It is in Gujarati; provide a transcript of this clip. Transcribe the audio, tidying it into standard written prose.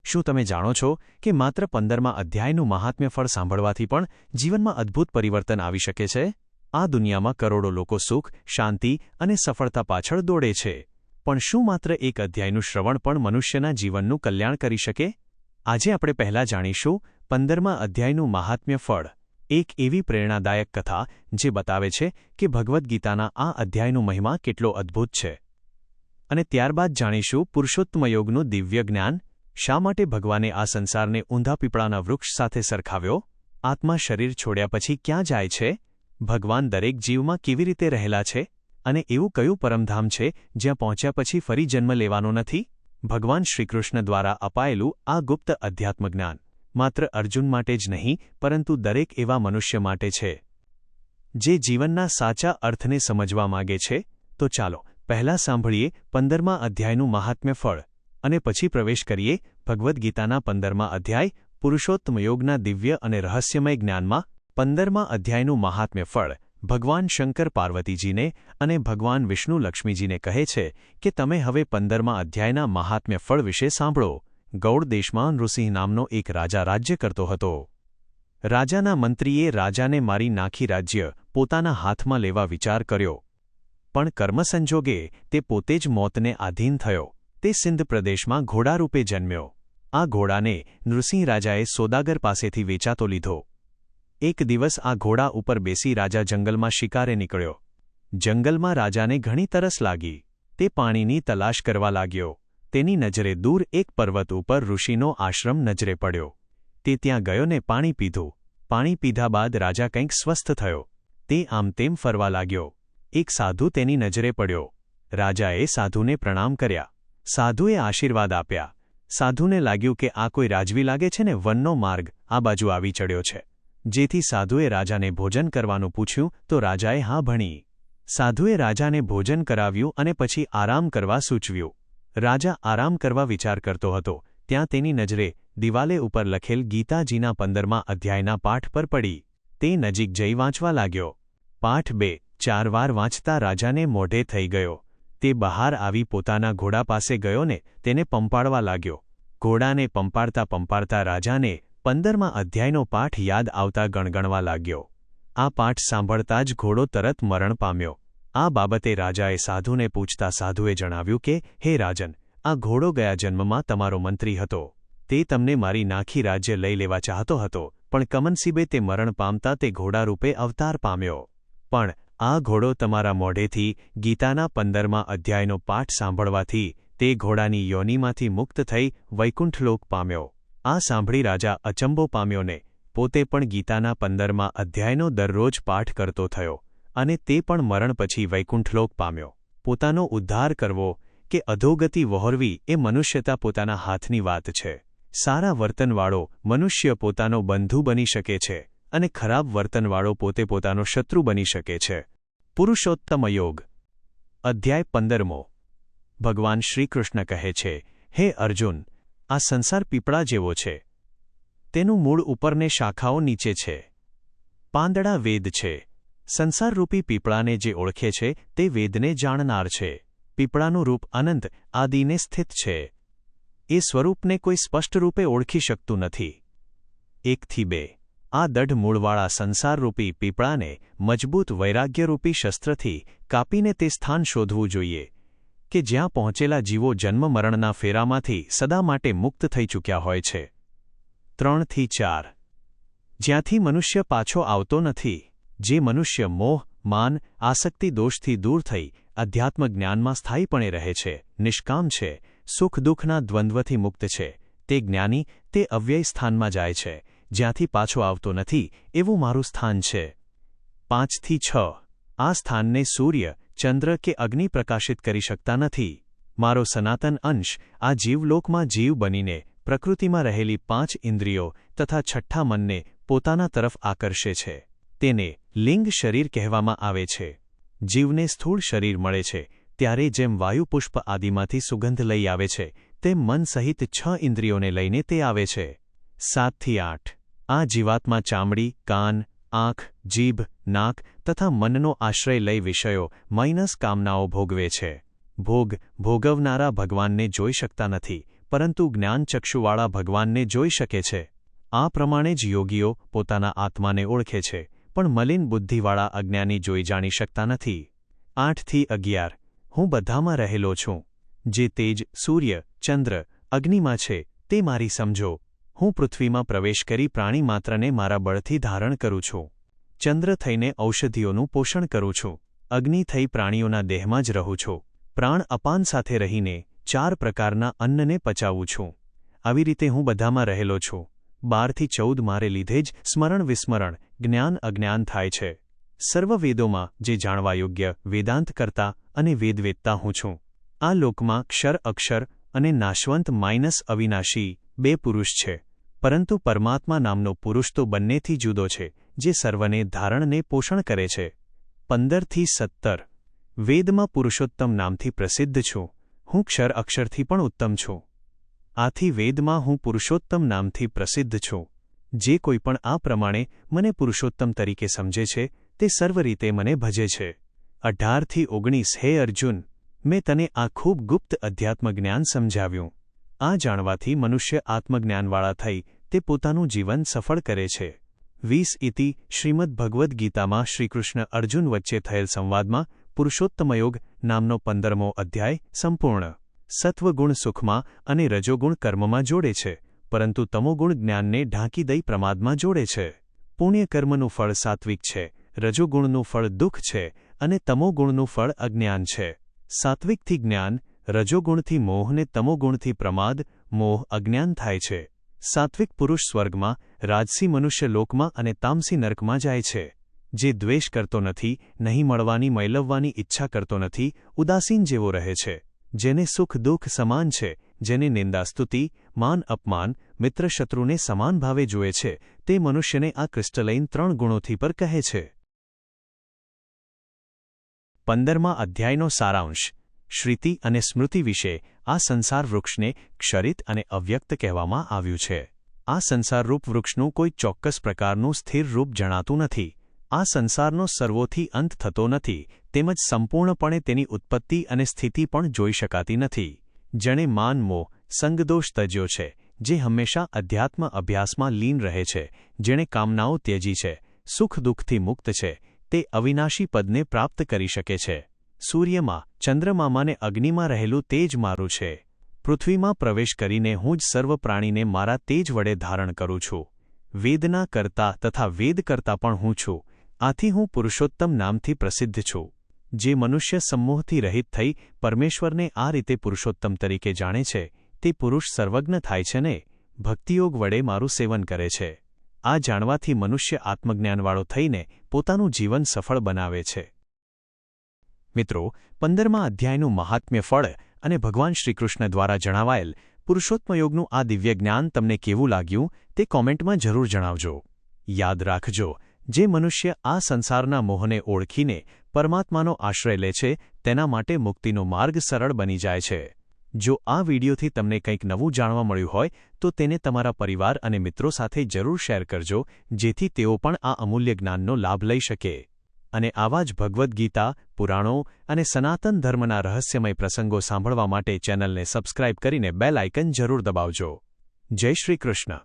શું તમે જાણો છો કે માત્ર 15મા અધ્યાયનું મહાત્મ્ય ફળ સાંભળવાથી પણ જીવનમાં અદ્ભુત પરિવર્તન આવી શકે છે? આ દુનિયામાં કરોડો લોકો સુખ, શાંતિ અને સફળતા પાછળ દોડે છે. પણ શું માત્ર એક અધ્યાયનું શ્રવણ પણ મનુષ્યના જીવનનું કલ્યાણ કરી શકે? આજે આપણે પહેલા જાણીશું 15મા અધ્યાયનું મહાત્મ્ય ફળ, એક એવી પ્રેરણાદાયક કથા જે બતાવે છે કે ભગવદ્ ગીતાના આ અધ્યાયનું મહિમા કેટલો અદ્ભુત છે. અને ત્યારબાદ જાણીશું પુરુષોત્તમ યોગનું દિવ્ય જ્ઞાન. શા માટે ભગવાને આ સંસારને ઊંધા પીપળાના વૃક્ષ સાથે સરખાવ્યો? આત્મા શરીર છોડ્યા પછી ક્યાં જાય છે? ભગવાન દરેક જીવમાં કેવી રીતે રહેલા છે? અને એવું કયું પરમધામ છે જ્યાં પહોંચ્યા પછી ફરી જન્મ લેવાનો નથી? ભગવાન શ્રીકૃષ્ણ દ્વારા અપાયેલું આ ગુપ્ત અધ્યાત્મ જ્ઞાન માત્ર અર્જુન માટે જ નહીં, પરંતુ દરેક એવા મનુષ્ય માટે છે જે જીવનના સાચા અર્થને સમજવા માગે છે. તો ચાલો પહેલા સાંભળીએ 15મા અધ્યાયનું મહાત્મ્ય ફળ, અને પછી પ્રવેશ કરીએ ભગવદ્ ગીતાના 15મા અધ્યાય પુરુષોત્તમ યોગના દિવ્ય અને રહસ્યમય જ્ઞાનમાં. 15મા અધ્યાયનું મહાત્મ્ય ફળ ભગવાન શંકર પાર્વતીજીને અને ભગવાન વિષ્ણુ લક્ષ્મીજીને કહે છે કે તમે હવે 15મા અધ્યાયના મહાત્મ્ય ફળ વિશે સાંભળો. ગૌડ દેશમાં નૃસિંહ નામનો એક રાજા રાજ્ય કરતો હતો. રાજાના મંત્રીએ રાજાને મારી નાખી રાજ્ય પોતાના હાથમાં લેવા વિચાર કર્યો, પણ કર્મસંજોગે તે પોતે જ મોતને આધીન થયો. તે સિંધ પ્રદેશમાં ઘોડારૂપે જન્મ્યો. આ ઘોડાને નૃસિંહ રાજાએ સોદાગર પાસેથી વેચાતો લીધો. એક દિવસ આ ઘોડા ઉપર બેસી રાજા જંગલમાં શિકારે નીકળ્યો. જંગલમાં રાજાને ઘણી તરસ લાગી. તે પાણીની તલાશ કરવા લાગ્યો. તેની નજરે દૂર એક પર્વત ઉપર ઋષિનો આશ્રમ નજરે પડ્યો. તે ત્યાં ગયો ને પાણી પીધું. પાણી પીધા બાદ રાજા કંઈક સ્વસ્થ થયો. તે આમ તેમ ફરવા લાગ્યો. એક સાધુ તેની નજરે પડ્યો. રાજાએ સાધુને પ્રણામ કર્યા. સાધુએ આશીર્વાદ આપ્યા. સાધુને લાગ્યું કે આ કોઈ રાજવી લાગે છે ને વનનો માર્ગ આ બાજુ આવી ચડ્યો છે. જેથી સાધુએ રાજાને ભોજન કરવાનું પૂછ્યું તો રાજાએ હા ભણી. સાધુએ રાજાને ભોજન કરાવ્યું અને પછી આરામ કરવા સૂચવ્યું. રાજા આરામ કરવા વિચાર કરતો હતો ત્યાં તેની નજરે દિવાલે ઉપર લખેલ ગીતાજીના 15મા અધ્યાયના પાઠ પર પડી. તે નજીક જઈ વાંચવા લાગ્યો. પાઠ 2-4 વાર વાંચતા રાજાને મોઢે થઈ ગયો. તે બહાર આવી પોતાના ઘોડા પાસે ગયો ને તેને પંપાળવા લાગ્યો. ઘોડાને પંપાળતા પંપાળતા રાજાને 15મા અધ્યાયનો પાઠ યાદ આવતા ગણગણવા લાગ્યો. આ પાઠ સાંભળતા જ ઘોડો તરત મરણ પામ્યો. આ બાબતે રાજાએ સાધુને પૂછતા સાધુએ જણાવ્યું કે હે રાજન, આ ઘોડો ગયા જન્મમાં તમારો મંત્રી હતો. તે તમને મારી નાખી રાજ્ય લઈ લેવા ચાહતો હતો, પણ કમનસીબે તે મરણ પામતા તે ઘોડારૂપે અવતાર પામ્યો. પણ આ ઘોડો તમારા મોઢેથી ગીતાના 15મા અધ્યાયનો પાઠ સાંભળવાથી તે ઘોડાની યોનિમાંથી મુક્ત થઈ વૈકુંઠલોક પામ્યો. આ સાંભળી રાજા અચંબો પામ્યો ને પોતે પણ ગીતાના 15મા અધ્યાયનો દરરોજ પાઠ કરતો થયો, અને તે પણ મરણ પછી વૈકુંઠલોક પામ્યો. પોતાનો ઉદ્ધાર કરવો કે અધોગતિ વહોરવી એ મનુષ્યતા પોતાના હાથની વાત છે. સારા વર્તનવાળો મનુષ્ય પોતાનો બંધુ બની શકે છે, અને ખરાબ વર્તનવાળો પોતે પોતાનો શત્રુ બની શકે છે. પુરુષોત્તમ યોગ અધ્યાય 15મો. ભગવાન શ્રીકૃષ્ણ કહે છે, હે અર્જુન, આ સંસાર પીપળા જેવો છે. તેનું મૂળ ઉપરને શાખાઓ નીચે છે. પાંદડા વેદ છે. સંસારરૂપી પીપળાને જે ઓળખે છે તે વેદને જાણનાર છે. પીપળાનું રૂપ અનંત આદિને સ્થિત છે. એ સ્વરૂપને કોઈ સ્પષ્ટ રૂપે ઓળખી શકતું નથી. 1-2 આ દઢ મૂળવાળા સંસારરૂપી પીપળાને મજબૂત વૈરાગ્યરૂપી શસ્ત્રથી કાપીને તે સ્થાન શોધવું જોઈએ કે જ્યાં પહોંચેલા જીવો જન્મ મરણના ફેરામાંથી સદા માટે મુક્ત થઈ ચૂક્યા હોય છે. 3-4 જ્યાંથી મનુષ્ય પાછો આવતો નથી. જે મનુષ્ય મોહ, માન, આસક્તિ દોષથી દૂર થઈ અધ્યાત્મ જ્ઞાનમાં સ્થાયીપણે રહે છે, નિષ્કામ છે, સુખ દુઃખના દ્વંદ્વથી મુક્ત છે, તે જ્ઞાની તે અવ્યય સ્થાનમાં જાય છે જ્યાંથી પાછો આવતો નથી. એવું મારું સ્થાન છે. 5-6 આ સ્થાનને સૂર્ય, ચંદ્ર કે અગ્નિ પ્રકાશિત કરી શકતા નથી. મારો સનાતન અંશ આ જીવલોકમાં જીવ બનીને પ્રકૃતિમાં રહેલી 5 ઇન્દ્રિયો તથા છઠ્ઠા મનને પોતાના તરફ આકર્ષે છે. તેને લિંગ શરીર કહેવામાં આવે છે. જીવને સ્થૂળ શરીર મળે છે ત્યારે જેમ વાયુ પુષ્પ આદિમાંથી સુગંધ લઈ આવે છે, તેમ મન સહિત 6 ઇન્દ્રિયોને લઈને તે આવે છે. 7-8 આ જીવાત્મા ચામડી, કાન, આંખ, જીભ, નાક તથા મનનો આશ્રય લઈ વિષયો માઇનસ કામનાઓ ભોગવે છે. ભોગ ભોગવનારા ભગવાનને જોઈ શકતા નથી, પરંતુ જ્ઞાનચક્ષુવાળા ભગવાનને જોઈ શકે છે. આ પ્રમાણે જ યોગીઓ પોતાના આત્માને ઓળખે છે, પણ મલિન બુદ્ધિવાળા અજ્ઞાની જોઈ જાણી શકતા નથી. 8 થી 11 હું બધામાં રહેલો છું. જે તેજ સૂર્ય, ચંદ્ર, અગ્નિમાં છે, તે મારી સમજો. હું પૃથ્વીમાં પ્રવેશ કરી પ્રાણી માત્રને મારા બળથી ધારણ કરું છું. ચંદ્ર થઈને ઔષધિઓનું પોષણ કરું છું. અગ્નિ થઈ પ્રાણીઓના દેહમાં જ રહું છું. પ્રાણ અપાન સાથે રહીને 4 પ્રકારના અન્નને પચાવું છું. આવી રીતે હું બધામાં રહેલો છું. 12 થી 14 મારે લીધે જ સ્મરણ વિસ્મરણ, જ્ઞાન અજ્ઞાન થાય છે. સર્વ વેદોમાં જે જાણવા યોગ્ય વેદાંત કરતા અને વેદવેત્તા હું છું. આ લોકમાં ક્ષર અક્ષર અને નાશવંત અવિનાશી 2 પુરુષ છે, પરંતુ પરમાત્મા નામનો પુરુષ તો બંનેથી જુદો છે, જે સર્વને ધારણને પોષણ કરે છે. 15 થી 17 વેદમાં પુરુષોત્તમ નામથી પ્રસિદ્ધ છું. હું ક્ષર અક્ષરથી પણ ઉત્તમ છું. આથી વેદમાં હું પુરુષોત્તમ નામથી પ્રસિદ્ધ છું. જે કોઈ પણ આ પ્રમાણે મને પુરુષોત્તમ તરીકે સમજે છે, તે સર્વ રીતે મને ભજે છે. 18 થી 19 હે અર્જુન, મેં તને આ ખૂબ ગુપ્ત અધ્યાત્મ જ્ઞાન સમજાવ્યું. આ જાણવાથી મનુષ્ય આત્મજ્ઞાનવાળા થઈ તે પોતાનું જીવન સફળ કરે છે. 20 ઇતિ શ્રીમદ્ ભગવદ્ ગીતામાં શ્રીકૃષ્ણ અર્જુન વચ્ચે થયેલ સંવાદમાં પુરુષોત્તમયોગ નામનો 15મો અધ્યાય સંપૂર્ણ. સત્વગુણ સુખમાં અને રજોગુણ કર્મમાં જોડે છે, પરંતુ તમોગુણ જ્ઞાનને ઢાંકી દઈ પ્રમાદમાં જોડે છે. પુણ્યકર્મનું ફળ સાત્વિક છે, રજોગુણનું ફળ દુઃખ છે અને તમોગુણનું ફળ અજ્ઞાન છે. સાત્વિકથી જ્ઞાન, રજોગુણથી મોહ ને તમોગુણથી પ્રમાદ, મોહ અજ્ઞાન થાય છે. સાત્વિક પુરુષ સ્વર્ગમાં, રાજસી મનુષ્ય લોકમાં અને તામસી નરકમાં જાય છે. જે દ્વેષ કરતો નથી, નહીં મળવાની મેળવવાની ઈચ્છા કરતો નથી, ઉદાસીન જેવો રહે છે. જેને સુખ દુઃખ સમાન છે, જેને નિંદાસ્તુતિ, માન અપમાન, મિત્ર શત્રુને સમાન ભાવે જુએ છે, તે મનુષ્યને આ ક્રિસ્ટલાઇન 3 ગુણોથી પર કહે છે. 15મા અધ્યાયનો સારાંશ. શ્રુતિ અને સ્મૃતિ વિશે આ સંસાર વૃક્ષને ક્ષરિત અને અવ્યક્ત કહેવામાં આવ્યું છે. આ સંસારરૂપ વૃક્ષનું કોઈ ચોક્કસ પ્રકારનું સ્થિર રૂપ જણાતું નથી. આ સંસારનો સર્વોથી અંત થતો નથી, તેમજ સંપૂર્ણપણે તેની ઉત્પત્તિ અને સ્થિતિ પણ જોઈ શકાતી નથી. જેણે માન મોહ સંગદોષ તજ્યો છે, જે હંમેશા અધ્યાત્મ અભ્યાસમાં લીન રહે છે, જેણે કામનાઓ ત્યજી છે, સુખ દુઃખથી મુક્ત છે, તે અવિનાશી પદને પ્રાપ્ત કરી શકે છે. સૂર્યમાં, ચંદ્રમામાં ને અગ્નિમાં રહેલું તેજ મારું છે. પૃથ્વીમાં પ્રવેશ કરીને હું જ સર્વ પ્રાણીને મારા તેજ વડે ધારણ કરું છું. વેદના કરતા તથા વેદ કરતા પણ હું છું. આથી હું પુરુષોત્તમ નામથી પ્રસિદ્ધ છું. જે મનુષ્ય સમોહથી રહિત થઈ પરમેશ્વરને આ રીતે પુરુષોત્તમ તરીકે જાણે છે, તે પુરુષ સર્વજ્ઞ થાય છે ને ભક્તિયોગ વડે મારું સેવન કરે છે. આ જાણવાથી મનુષ્ય આત્મજ્ઞાનવાળો થઈને પોતાનું જીવન સફળ બનાવે છે. મિત્રો, 15મા અધ્યાયનું મહાત્મ્ય ફળ અને ભગવાન શ્રીકૃષ્ણ દ્વારા જણાવાયેલ પુરુષોત્તમયોગનું આ દિવ્ય જ્ઞાન તમને કેવું લાગ્યું તે કોમેન્ટમાં જરૂર જણાવજો. યાદ રાખજો, જે મનુષ્ય આ સંસારના મોહને ઓળખીને પરમાત્માનો આશ્રય લે છે, તેના માટે મુક્તિનો માર્ગ સરળ બની જાય છે. જો આ વિડીયોથી તમને કંઈક નવું જાણવા મળ્યું હોય તો તેને તમારા પરિવાર અને મિત્રો સાથે જરૂર શેર કરજો, જેથી તેઓ પણ આ અમૂલ્ય જ્ઞાનનો લાભ લઈ શકે. અને આવા જ ભગવદ્ ગીતા, પુરાણો અને સનાતન ધર્મના રહસ્યમય પ્રસંગો સાંભળવા માટે ચેનલને સબસ્ક્રાઇબ કરીને બેલ આઇકન જરૂર દબાવજો. જય શ્રી કૃષ્ણ.